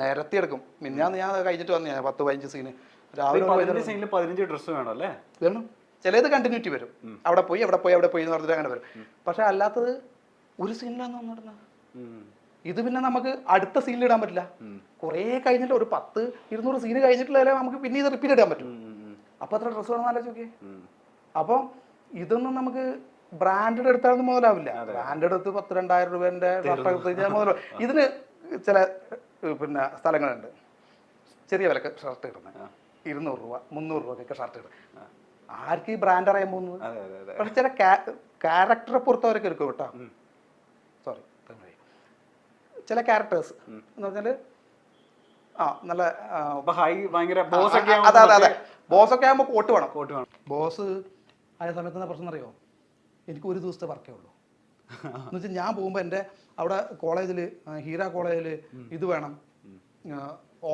നേരത്തെ എടുക്കും. മിന്നാന്ന് ഞാൻ കഴിഞ്ഞിട്ട് വന്നു, 10-15 സീന് രാവിലെ 15 ഡ്രസ്സ് വേണം അല്ലേ? വേണം. ചിലത് കണ്ടിന്യൂറ്റി വരും, അവിടെ പോയി അവിടെ പോയി അവിടെ പോയി എന്ന് പറഞ്ഞിട്ട് അങ്ങനെ വരും. പക്ഷെ അല്ലാത്തത് ഒരു സീനിലാണ് വന്നിടുന്നത്. ഇത് പിന്നെ നമുക്ക് അടുത്ത സീനിൽ ഇടാൻ പറ്റില്ല. കുറേ കഴിഞ്ഞിട്ട് ഒരു 10-200 സീന് കഴിഞ്ഞിട്ടുള്ള നമുക്ക് പിന്നെ ഇത് റിപ്പീറ്റ് ഇടാൻ പറ്റും. അപ്പൊ അത്ര ഡ്രസ്സ് വേണമെന്ന് ആലോചിക്കേ. അപ്പോൾ ഇതൊന്നും നമുക്ക് ബ്രാൻഡഡ് എടുത്താൽ മുതലാവില്ല. ബ്രാൻഡഡ് എടുത്ത് 10,000-2,000 രൂപേന്റെ ഷർട്ട് എടുത്ത് കഴിഞ്ഞാൽ മുതലാവും. ഇതിന് ചില പിന്നെ സ്ഥലങ്ങളുണ്ട് ചെറിയ വിലക്ക് ഷർട്ട് ഇടുന്നത്, 200 രൂപ 300 രൂപക്കൊക്കെ ഷർട്ട് ഇടും. ആർക്ക് ഈ ബ്രാൻഡ് അറിയാൻ പോകുന്നത്? പക്ഷെ ചില ക്യാരക്ടറെ പുറത്തവരൊക്കെ എടുക്കും കേട്ടോ. സോറി, ചില ക്യാരക്ടേഴ്സ് എന്ന് പറഞ്ഞാല് നല്ല അതെ ബോസൊക്കെ ആകുമ്പോൾ കോട്ട് വേണം. ബോസ് ആയ സമയത്ത് എന്താ പ്രശ്നം അറിയോ? എനിക്ക് ഒരു ദിവസത്തെ വർക്കേ ഉള്ളൂ. എന്ന് വെച്ചാൽ ഞാൻ പോകുമ്പോൾ എൻ്റെ അവിടെ കോളേജിൽ, ഹീര കോളേജിൽ ഇത് വേണം,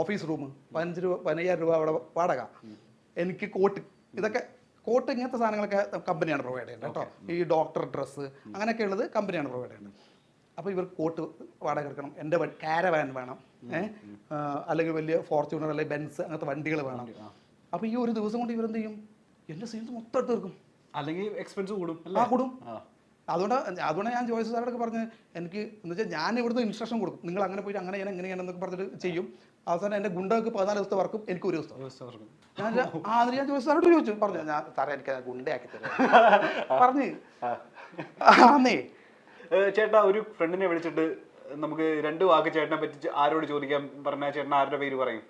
ഓഫീസ് റൂം 15,000 രൂപ അവിടെ വാടക, എനിക്ക് കോട്ട്, ഇതൊക്കെ കോട്ട് ഇങ്ങനത്തെ സാധനങ്ങളൊക്കെ കമ്പനിയാണ് പ്രൊവൈഡ് ചെയ്യുന്നത് കേട്ടോ. ഈ ഡോക്ടർ ഡ്രസ്സ് അങ്ങനെയൊക്കെ ഉള്ളത് കമ്പനിയാണ് പ്രൊവൈഡ് ചെയ്യുന്നത്. അപ്പോൾ ഇവർക്ക് കോട്ട് വാടക എടുക്കണം, എൻ്റെ കാരവാൻ വേണം, അല്ലെങ്കിൽ വലിയ ഫോർച്യൂണർ അല്ലെങ്കിൽ ബെൻസ് അങ്ങനത്തെ വണ്ടികൾ വേണം. അപ്പോൾ ഈ ഒരു ദിവസം കൊണ്ട് ഇവരെന്ത് ചെയ്യും? എൻ്റെ സീൻസ് മൊത്തം എടുത്ത് തീർക്കും, അല്ലെങ്കിൽ എക്സ്പെൻസ് കൂടും. അതുകൊണ്ട് ഞാൻ ജോയ്സ് സാറോടൊക്കെ പറഞ്ഞ് എനിക്ക് എന്ന് വെച്ചാൽ ഞാൻ ഇവിടുന്ന് ഇൻസ്ട്രക്ഷൻ കൊടുക്കും, നിങ്ങൾ അങ്ങനെ പോയിട്ട് അങ്ങനെ ചെയ്യണം ഇങ്ങനെ ചെയ്യണം എന്നൊക്കെ പറഞ്ഞിട്ട് ചെയ്യും. അവസാനം എൻ്റെ ഗുണ്ടക്ക് 14 ദിവസത്തെ വർക്കും എനിക്ക് ഒരു ദിവസത്തെ വർക്കും. ഞാൻ ജോയ്സ് സാറോട് ചോദിച്ചു, പറഞ്ഞു ഞാൻ സാറേ എനിക്ക് ഗുണ്ടയാക്കി തരാം പറഞ്ഞ്. ആന്നേ ചേട്ടാ, ഒരു ഫ്രണ്ടിനെ വിളിച്ചിട്ട് നമുക്ക് 2 വാക്ക് ചേട്ടനെ പറ്റി ആരോട് ചോദിക്കാൻ പറഞ്ഞാൽ ചേട്ടൻ ആരുടെ പേര് പറയും?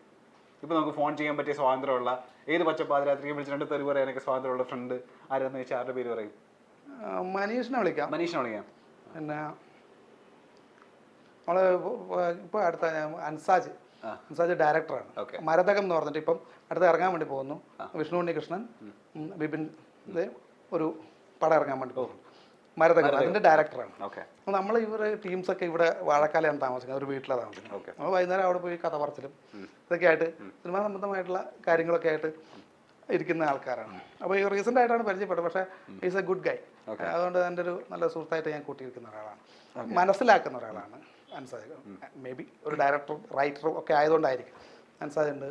ഇപ്പൊ നമുക്ക് ഫോൺ ചെയ്യാൻ പറ്റിയ സ്വാതന്ത്ര്യമുള്ള, ഏത് പച്ചപ്പാതിരാത്രിക്ക് വിളിച്ച് 2 തെറി പറയാനൊക്കെ സ്വാതന്ത്ര്യമുള്ള ഫ്രണ്ട് ആരാന്ന് വെച്ചാൽ ആരുടെ പേര് പറയും? മനീഷിനെ വിളിക്കാം. പിന്നെ നമ്മള് ഇപ്പൊ അടുത്ത അൻസാജ് ഡയറക്ടറാണ്. മരതകം എന്ന് പറഞ്ഞിട്ട് ഇപ്പം അടുത്ത് ഇറങ്ങാൻ വേണ്ടി പോകുന്നു. വിഷ്ണു ഉണ്ണികൃഷ്ണൻ, ബിപിൻ ഒരു പടം ഇറങ്ങാൻ വേണ്ടി പോകുന്നു. മരതകം അതിന്റെ ഡയറക്ടറാണ്. അപ്പോൾ നമ്മൾ ഇവർ ടീംസൊക്കെ ഇവിടെ വാഴക്കാലയാണ് താമസിക്കുന്നത്, ഒരു വീട്ടിലാണ് താമസിക്കുന്നത്. നമ്മൾ വൈകുന്നേരം അവിടെ പോയി കഥ പറച്ചിലും ഇതൊക്കെ ആയിട്ട് സിനിമാ സംബന്ധമായിട്ടുള്ള കാര്യങ്ങളൊക്കെ ആയിട്ട് ഇരിക്കുന്ന ആൾക്കാരാണ്. അപ്പോൾ ഈ റീസെൻ്റ് ആയിട്ടാണ് പരിചയപ്പെട്ടത്. പക്ഷേ ഈസ് എ ഗുഡ് ഗൈ. അതുകൊണ്ട് എൻ്റെ ഒരു നല്ല സുഹൃത്തായിട്ട് ഞാൻ കൂട്ടിയിരിക്കുന്ന ഒരാളാണ്, മനസ്സിലാക്കുന്ന ഒരാളാണ് അൻസാജ്. മേ ബി ഒരു ഡയറക്ടറും റൈറ്ററും ഒക്കെ ആയതുകൊണ്ടായിരിക്കും. അൻസാജ് ഉണ്ട്,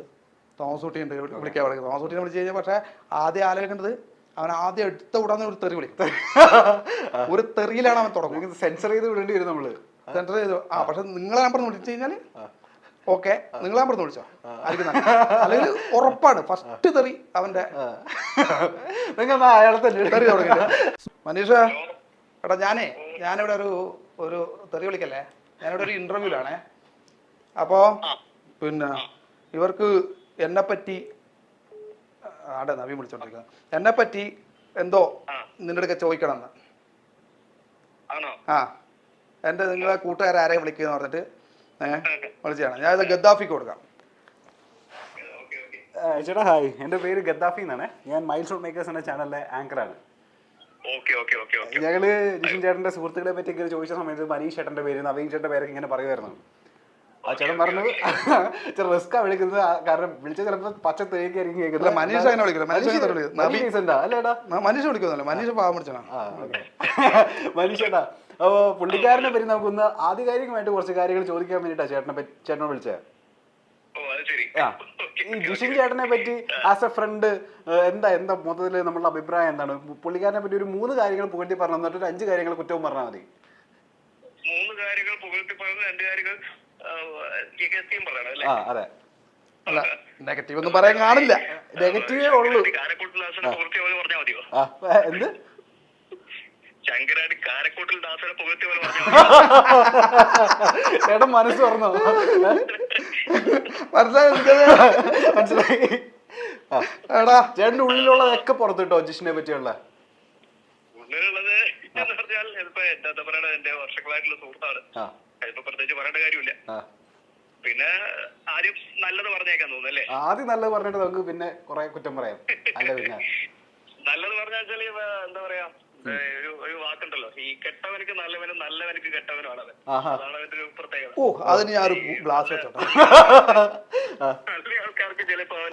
തോമസ് കുട്ടി ഉണ്ട്, വിളിക്കാൻ വിളിക്കും. തോമസ് കുട്ടീനെ വിളിച്ച് കഴിഞ്ഞാൽ പക്ഷേ ആദ്യം ആലോചിക്കേണ്ടത് അവൻ ആദ്യം എടുത്ത ഉടനെ ഒരു തെറി വിളിക്കും. ഒരു തെറിയിലാണ് അവൻ തുടങ്ങുന്നത്. സെൻസർ ചെയ്ത് വിടേണ്ടി വരും നമ്മൾ. സെൻസർ ചെയ്തു. പക്ഷെ നിങ്ങളെ നമ്പർ വിളിച്ചു കഴിഞ്ഞാൽ ഓക്കെ, നിങ്ങളെ നമ്പർ വിളിച്ചോ ആയിരിക്കും. അല്ലെങ്കിൽ ഉറപ്പാണ് ഫസ്റ്റ് തെറി അവന്റെ തെറി തുടങ്ങില്ല. മനീഷ എടാ, ഞാനിവിടെ ഒരു തെറി വിളിക്കല്ലേ, ഞാനിവിടെ ഒരു ഇന്റർവ്യൂലാണേ. അപ്പോ പിന്നെ ഇവർക്ക് എന്നെപ്പറ്റി നവീൻ വിളിച്ചോണ്ടിരിക്കുന്നത്, എന്നെപ്പറ്റി എന്തോ നിന്റെ അടുക്ക ചോദിക്കണമെന്ന്. എന്റെ നിങ്ങളെ കൂട്ടുകാരെ വിളിക്കുന്ന പറഞ്ഞിട്ട് വിളിച്ചാണ്. ഞാനിത് ഗദ്ദാഫിക്ക് കൊടുക്കാം. ചേട്ടാ ഹായ്, എൻ്റെ പേര് ഗദ്ദാഫി എന്നാണ്. ഞാൻ മൈൽസ് ഓൺ മേക്കേഴ്സ് എന്ന ചാനലിലെ ആങ്കറാണ്. ഞങ്ങള് ജിഷിൻ ചേട്ടന്റെ സുഹൃത്തുക്കളെ പറ്റി ഇങ്ങനെ ചോദിച്ച സമയത്ത് മനീഷ് ചേട്ടന്റെ പേര്, നവീൻ ചേട്ടന്റെ പേരൊക്കെ ഇങ്ങനെ പറയുമായിരുന്നു. ആ ചേട്ടൻ പറഞ്ഞു റിസ്ക്കാ വിളിക്കുന്നത്, കാരണം വിളിച്ച ചിലപ്പോ പച്ച തേക്കായിരിക്കും കേൾക്കുന്നത്. മനീഷ് അങ്ങനെ വിളിക്കുന്നത്, മനീഷ് വിളിക്കുന്നില്ല, മനീഷ് പാവം പിടിച്ചാ. മനീഷ് ചേട്ടാ, അപ്പോൾ പുള്ളിക്കാരനെ പറ്റി നമുക്കൊന്ന് ആധികാരികമായിട്ട് കുറച്ച് കാര്യങ്ങൾ ചോദിക്കാൻ വേണ്ടിയിട്ടാ ചേട്ടനോട് വിളിച്ചത്. ഈ ജിഷിൻ ചേട്ടനെ പറ്റി ആസ് എ ഫ്രണ്ട് എന്താ മൊത്തത്തില് നമ്മളുടെ അഭിപ്രായം എന്താണ്? പുള്ളിക്കാരനെ പറ്റി ഒരു 3 കാര്യങ്ങൾ പുകഴ്ത്തി പറഞ്ഞു, എന്നിട്ട് 5 കാര്യങ്ങൾ കുറ്റവും പറഞ്ഞാൽ മതി. 3 കാര്യങ്ങൾ പുകഴ്ത്തി പറഞ്ഞു, 2 കാര്യങ്ങൾ അതെ. നെഗറ്റീവ് ഒന്നും പറയാൻ കാണില്ല, നെഗറ്റീവേ ഉള്ളൂ. എന്ത് ചേട്ടൻ മനസ്സ് പറഞ്ഞോ? മനസ്സിലായി. ചേട്ടന്റെ ഉള്ളിലുള്ളതൊക്കെ പുറത്തിട്ടോ ജിഷിനെ പറ്റിയുള്ള? ഉള്ളിലുള്ളത് എന്ന് പറഞ്ഞാൽ എന്താ പറയണത്, എന്റെ വർഷങ്ങളായിട്ടുള്ള സുഹൃത്താണ്, അതിപ്പോ പ്രത്യേകിച്ച് പറയേണ്ട കാര്യമില്ല. പിന്നെ ആദ്യം നല്ലത് പറഞ്ഞേക്കാൻ തോന്നുന്നല്ലേ? ആദ്യം നല്ലത് പറഞ്ഞിട്ട് നമുക്ക് പിന്നെ കുറെ കുറ്റം പറയാം. അല്ല പിന്നെ നല്ലത് പറഞ്ഞാൽ എന്താ പറയാ, ഒരു വാക്കുണ്ടല്ലോ, ഈ കെട്ടവനക്ക് നല്ലവനും നല്ലവനക്ക് കെട്ടവനുമാണ്. അതാണ് അതിന്റെ ഒരു പ്രത്യേകത. ആൾക്കാർക്ക് ചിലപ്പോ അവൻ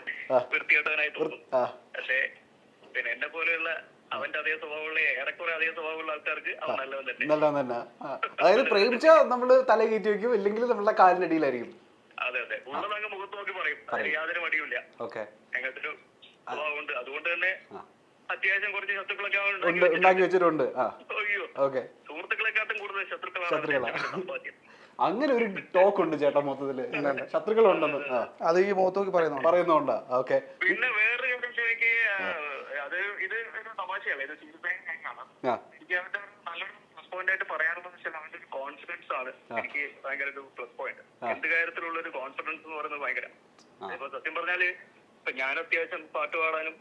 വൃത്തികെട്ടവനായി തോന്നും. പക്ഷെ പിന്നെ എന്നെ പോലെയുള്ള അവന്റെ അതേ സ്വഭാവമുള്ള, ഏറെക്കുറെ അതേ സ്വഭാവമുള്ള ആൾക്കാർക്ക് അവൻ നല്ലവൻ തന്നെ. അതായത് പ്രേമിച്ച നമ്മള് തല കയറ്റി വെക്കും, ഇല്ലെങ്കിൽ നമ്മളുടെ കാലിനടിയിലായിരിക്കും. അതെ അതെ, ഉള്ളത് അങ്ങ് മുഖത്ത് നോക്കി പറയും, യാതൊരു മടിയുമില്ല. ഓക്കെ, അങ്ങനത്തെ ഒരു സ്വഭാവമുണ്ട്. അതുകൊണ്ട് തന്നെ അത്യാവശ്യം കുറച്ച് ശത്രുക്കളൊക്കെ ഉണ്ടാക്കി വെച്ചിട്ടുണ്ട്. അയ്യോ, ഓക്കെ, സുഹൃത്തുക്കളെക്കാട്ടും കൂടുതൽ ശത്രുക്കളാണ്. അങ്ങനെ ഒരു ടോക്ക് ഉണ്ട് ചേട്ടാ മൊത്തത്തില്, ശത്രുക്കളുണ്ടെന്ന് അത് ഈ മുഖത്തോക്കി പറയുന്നുണ്ടാ. ഓക്കെ, പിന്നെ വേറൊരു കാര്യം എനിക്ക് അത് ഇത് ഒരു തമാശയല്ല, ഇത് സീരിയസ് ആണ്. എനിക്ക് അവന്റെ നല്ലൊരു പ്ലസ് പോയിന്റ് ആയിട്ട് പറയാനുള്ളത് വെച്ചാൽ അവന്റെ ഒരു കോൺഫിഡൻസ് ആണ് എനിക്ക് ഭയങ്കര ഒരു പ്ലസ് പോയിന്റ്. എന്ത് കാര്യത്തിലുള്ള ഒരു കോൺഫിഡൻസ് എന്ന് പറയുന്നത് ഭയങ്കര. ഇപ്പൊ സത്യം പറഞ്ഞാല് ഇപ്പൊ ഞാൻ അത്യാവശ്യം പാട്ട് പാടാനും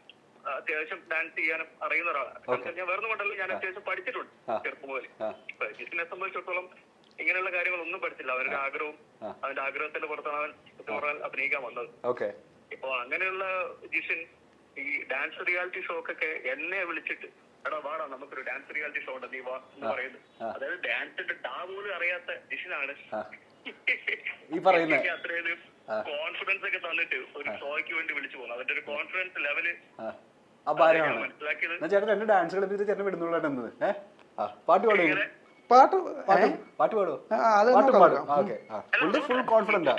അത്യാവശ്യം ഡാൻസ് ചെയ്യാനും അറിയുന്ന ഒരാളാണ്. ഞാൻ വേറെ കൊണ്ടല്ലോ, ഞാൻ അത്യാവശ്യം പഠിച്ചിട്ടുണ്ട് ചെറുപ്പം മുതൽ. ഇപ്പൊ ജിസിനെ സംബന്ധിച്ചിടത്തോളം ഇങ്ങനെയുള്ള കാര്യങ്ങളൊന്നും പഠിച്ചില്ല. അവനൊരു ആഗ്രഹവും അവന്റെ ആഗ്രഹത്തിന്റെ പുറത്താണ് അവൻ സത്യം പറഞ്ഞാൽ അഭിനയിക്കാൻ വന്നത്. ഇപ്പൊ അങ്ങനെയുള്ള ജിസിൻ ഈ ഡാൻസ് റിയാലിറ്റി ഷോക്കൊക്കെ എന്നെ വിളിച്ചിട്ട് എടാ വാടാ നമുക്കൊരു ഡാൻസ് റിയാലിറ്റി ഷോ ഉണ്ട് നീ വാ എന്ന് പറയുന്നത്. അതായത് ഡാൻസിന്റെ ടാ പോലും അറിയാത്ത ജിസിനാണ് അത്രയും കോൺഫിഡൻസ് ഒക്കെ തന്നിട്ട് ഒരു ഷോയ്ക്ക് വേണ്ടി വിളിച്ചു പോകുന്നത്. അതിന്റെ ഒരു കോൺഫിഡൻസ് ലെവല് മനസ്സിലാക്കിയത്. ചേട്ടൻ രണ്ട് ഡാൻസ് കളിപ്പിച്ച് ചേട്ടൻ വിടുന്നുള്ളത് പാട്ട് പാടും, പാട്ട് പാട്ട് പാടും, ഫുൾ കോൺഫിഡന്റ്.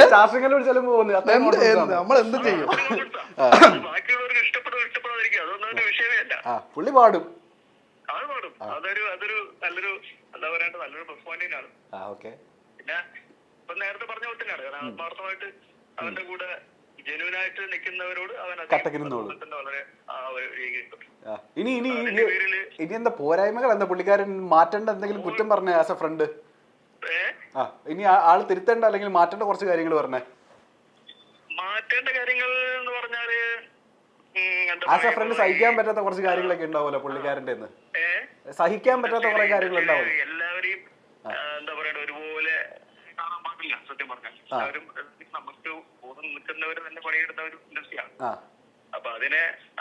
സ്റ്റാർട്ടിങ്ങിൽ വിളിച്ചാലും പോകുന്നു, നമ്മൾ എന്ത് ചെയ്യും. ബാക്കിയുള്ളവർക്ക് ഇഷ്ടപ്പെടാതിരിക്കും, അതൊന്നും ഒരു വിഷയമേ അല്ല. പുള്ളി പാടും, അത് പാടും. അതൊരു നല്ലൊരു എന്താ പറയണ്ട നല്ലൊരു പ്ലസ് പോയിന്റ് ആണ്. പിന്നെ ഇപ്പൊ നേരത്തെ പറഞ്ഞ പോലെ തന്നെയാണ്, കാരണം ആത്മാർത്ഥമായിട്ട് അവന്റെ കൂടെ ജെന്യൂനായിട്ട് നിൽക്കുന്നവരോട് അവൻ വളരെ ഇനി എന്താ പോരായ്മകൾ എന്താ പുള്ളിക്കാരൻ മാറ്റേണ്ട എന്തെങ്കിലും കുറ്റം പറഞ്ഞ ആസ് എ ഫ്രണ്ട്? ഇനി ആള് തിരുത്തേണ്ട അല്ലെങ്കിൽ മാറ്റേണ്ട കുറച്ച് കാര്യങ്ങൾ പറഞ്ഞേ. മാറ്റേണ്ട കാര്യങ്ങൾ എന്ന് പറഞ്ഞാല് ആസ് എ ഫ്രണ്ട് സഹിക്കാൻ പറ്റാത്ത കുറച്ച് കാര്യങ്ങളൊക്കെ ഉണ്ടാവുമല്ലോ പുള്ളിക്കാരന്റെ. സഹിക്കാൻ പറ്റാത്ത കുറെ കാര്യങ്ങൾ ഉണ്ടാവും. എല്ലാവരെയും എന്താ പറയണ്ട ഒരുപോലെ കാണാൻ പാടില്ല. സത്യം പറഞ്ഞാൽ എല്ലാവരും നമുക്ക് ബോധം നിൽക്കുന്നവര് തന്നെ പണിയെടുത്ത ഒരു ഇൻഡസ്ട്രിയാണ്. അപ്പൊ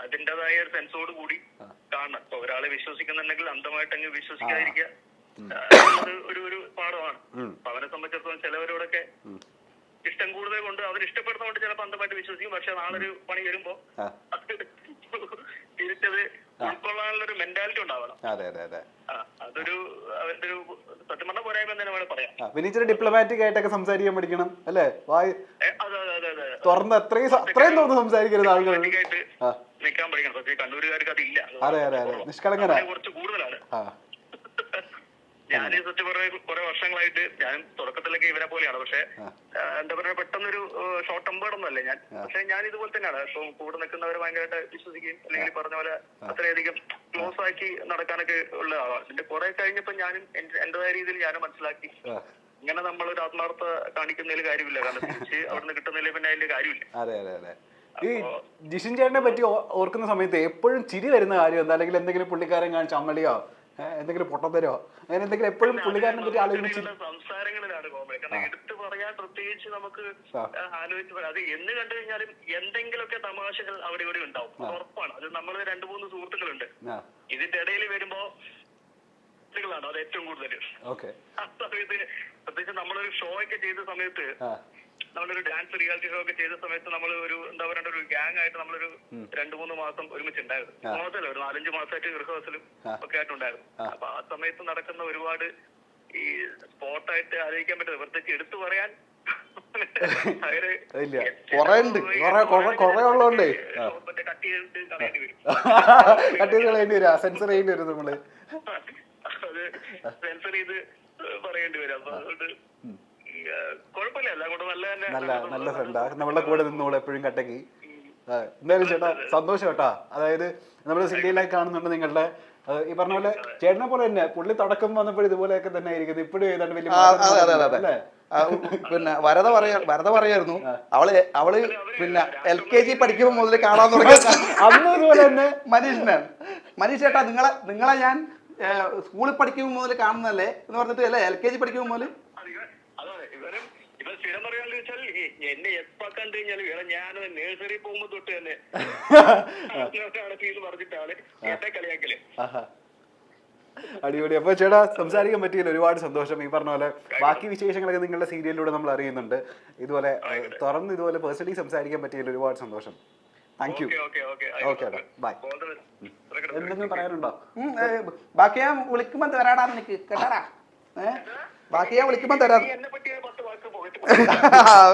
അതിന്റേതായ ഒരു സെൻസോട് കൂടി കാണണം. ഇപ്പൊ ഒരാളെ വിശ്വസിക്കുന്നുണ്ടെങ്കിൽ അന്ധമായിട്ട് അങ്ങ് വിശ്വസിക്കാതിരിക്കുക ഒരു പാഠമാണ്. അപ്പൊ അവനെ സംബന്ധിച്ചിടത്തോളം ചിലവരോടൊക്കെ ഇഷ്ടം കൂടുതൽ കൊണ്ട് അവർ ഇഷ്ടപ്പെടുന്നതുകൊണ്ട് ചിലപ്പോൾ അന്ധമായിട്ട് വിശ്വസിക്കും. പക്ഷെ നാളൊരു പണി വരുമ്പോ തിരിച്ചത് ഉൾക്കൊള്ളാനുള്ളൊരു മെന്റാലിറ്റി ഉണ്ടാവണം. അതൊരു അവന്റെ ഒരു സത്യം പറഞ്ഞ പോരായ്മ തന്നെ വേണം പറയാം. പിന്നെ ഇച്ചിരി ഡിപ്ലോമാറ്റിക് ആയിട്ടൊക്കെ സംസാരിക്കാൻ പഠിക്കണം അല്ലേ? തുറന്ന് അത്രയും തുറന്ന് സംസാരിക്കരുത് ആളുകൾ. നിൽക്കാൻ പഠിക്കണം. പക്ഷേ കണ്ണൂരുകാർക്ക് അതില്ല. നിഷ്കളങ്കര കുറച്ച് കൂടുതലാണ്. ഞാൻ സത്യം പറഞ്ഞ കുറെ വർഷങ്ങളായിട്ട് ഞാൻ തുടക്കത്തിലൊക്കെ ഇവരെ പോലെയാണ്. പക്ഷെ എന്താ പറയുക പെട്ടെന്നൊരു ഷോർട്ട് ടെമ്പേർഡ് അല്ലേ ഞാൻ. പക്ഷെ ഞാൻ ഇതുപോലെ തന്നെയാണ്. ഇപ്പൊ കൂടെ നിൽക്കുന്നവരെ ഭയങ്കരമായിട്ട് വിശ്വസിക്കുകയും അല്ലെങ്കിൽ പറഞ്ഞ പോലെ അത്രയധികം ക്ലോസ് ആക്കി നടക്കാനൊക്കെ ഉള്ള ആളാണ്. ഇതിന്റെ കുറെ കഴിഞ്ഞപ്പോ ഞാനും എന്റേതായ രീതിയിൽ ഞാനും മനസ്സിലാക്കി ഇങ്ങനെ നമ്മളൊരു ആത്മാർത്ഥ കാണിക്കുന്നതിൽ കാര്യമില്ല. കാരണം തിരിച്ച് അവിടുന്ന് കിട്ടുന്നതിൽ പിന്നെ അതിന്റെ കാര്യമില്ല. ഈ ജിഷിൻ ചേട്ടനെ പറ്റി ഓർക്കുന്ന സമയത്ത് എപ്പോഴും ചിരി വരുന്ന കാര്യം എന്താ? അല്ലെങ്കിൽ എന്തെങ്കിലും പുള്ളിക്കാരൻ കാണിച്ച അമ്മളിയോ എന്തെങ്കിലും പൊട്ടത്തരോ അങ്ങനെ എന്തെങ്കിലും എപ്പോഴും പുള്ളിക്കാരനെ പറ്റി ആലോചിച്ച് സംസാരങ്ങളിലാണ് കോമഡി. കാരണം എടുത്തു പറയാൻ പ്രത്യേകിച്ച് നമുക്ക് ആലോചിച്ച് പറയാം. അത് എന്ന് കണ്ടു കഴിഞ്ഞാലും എന്തെങ്കിലുമൊക്കെ തമാശകൾ അവിടെ ഇവിടെ ഉണ്ടാവും, ഉറപ്പാണ്. അത് നമ്മൾ 2-3 സുഹൃത്തുക്കളുണ്ട്. ഇതിന്റെ ഇടയിൽ വരുമ്പോ ാണ് അത് ഏറ്റവും കൂടുതൽ. ആ സമയത്ത് പ്രത്യേകിച്ച് നമ്മളൊരു ഷോ ഒക്കെ ചെയ്ത സമയത്ത്, നമ്മളൊരു ഡാൻസ് റിയാലിറ്റി ഷോ ഒക്കെ ചെയ്ത സമയത്ത് നമ്മൾ ഒരു എന്താ പറയണ്ട ഒരു ഗ്യാങ് ആയിട്ട് നമ്മളൊരു 2-3 മാസം ഒരുമിച്ചുണ്ടായിരുന്നു. മാസമല്ല, ഒരു 4-5 മാസമായിട്ട് റിഹേഴ്സലും ഒക്കെ ആയിട്ടുണ്ടായിരുന്നു. അപ്പൊ ആ സമയത്ത് നടക്കുന്ന ഒരുപാട് ഈ സ്പോട്ടായിട്ട് ആലോചിക്കാൻ പറ്റുന്നത് പ്രത്യേകിച്ച് എടുത്തു പറയാൻ കട്ട് ചെയ്തിട്ട് കളയേണ്ടി വരും. സെൻസർ ചെയ്യേണ്ടി വരും നമ്മള്. അത് സെൻസർ ചെയ്ത് പറയേണ്ടി വരും. അപ്പൊ അതുകൊണ്ട് കുഴപ്പമില്ല. എല്ലാം കൂടെ നല്ല ഫ്രണ്ടാ, നമ്മളുടെ കൂടെ നിന്നോളൂ എപ്പോഴും കട്ടക്ക്. എന്തായാലും ചേട്ടാ സന്തോഷം കേട്ടാ. അതായത് നമ്മള് സീരിയലായി കാണുന്നുണ്ട് നിങ്ങളുടെ ഈ പറഞ്ഞ പോലെ ചേട്ടനെ പോലെ തന്നെ പുള്ളി തുടക്കം വന്നപ്പോൾ ഇതുപോലെയൊക്കെ തന്നെ ആയിരിക്കും ഇപ്പോഴും ഏതാണ്ട് വലിയ പിന്നെ വരത പറയായിരുന്നു. അവള് പിന്നെ LKG പഠിക്കുമ്പോ മുതൽ കാണാൻ തുടങ്ങിയ അന്ന് ഇതുപോലെ തന്നെ മനീഷ് ചേട്ടാ നിങ്ങളെ ഞാൻ സ്കൂളിൽ പഠിക്കുമ്പോ മുതൽ കാണുന്നല്ലേ എന്ന് പറഞ്ഞിട്ട് അല്ലേ LKG പഠിക്കുമ്പോ മുതൽ. സ്ഥിരം പറയാന്ന് വെച്ചാൽ എന്നെ എപ്പോ കണ്ടു കഴിഞ്ഞാലും ഞാൻ നഴ്സറി പോകുമ്പോ തൊട്ട് തന്നെ പറഞ്ഞിട്ടാണ് എന്നെ കളിയാക്കല്. അടിപൊളി. അപ്പൊ ചേട്ടാ സംസാരിക്കാൻ പറ്റിയില്ല, ഒരുപാട് സന്തോഷം. ഈ പറഞ്ഞ പോലെ ബാക്കി വിശേഷങ്ങളൊക്കെ നിങ്ങളുടെ സീരിയലിലൂടെ നമ്മൾ അറിയുന്നുണ്ട്. ഇതുപോലെ തുറന്ന് ഇതുപോലെ പേഴ്സണലി സംസാരിക്കാൻ പറ്റിയില്ല, ഒരുപാട് സന്തോഷം. Thank you. Okay bye. എന്തെങ്കിലും പറയാനുണ്ടോ? ബാക്കി ഞാൻ വിളിക്കുമ്പോ തരാടാ നിനക്ക് കേട്ടാടാ. ബാക്കി ഞാൻ വിളിക്കുമ്പോ തരാം.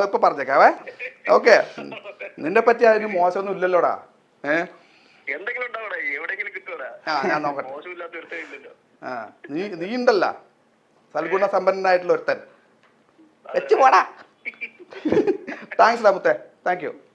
ഇപ്പൊ പറഞ്ഞേക്കാവേ. ഓക്കെ, നിന്നെ പറ്റി അതിന് മോശമൊന്നും ഇല്ലല്ലോടാ. എന്തെങ്കിലും ഉണ്ടാവണേ, എവിടെയെങ്കിലും കിട്ടുവാ. ഞാൻ നോക്കട്ടെ. മോശമില്ലാത്ത ഒരുത്തയില്ലല്ലോ. നീ ഉണ്ടല്ല സൽഗുണ സമ്പന്നനായിട്ടുള്ള ഒരുത്തൻ. വെച്ച് പോടാ. താങ്ക്സ് രാമുത്തെ, താങ്ക് യു.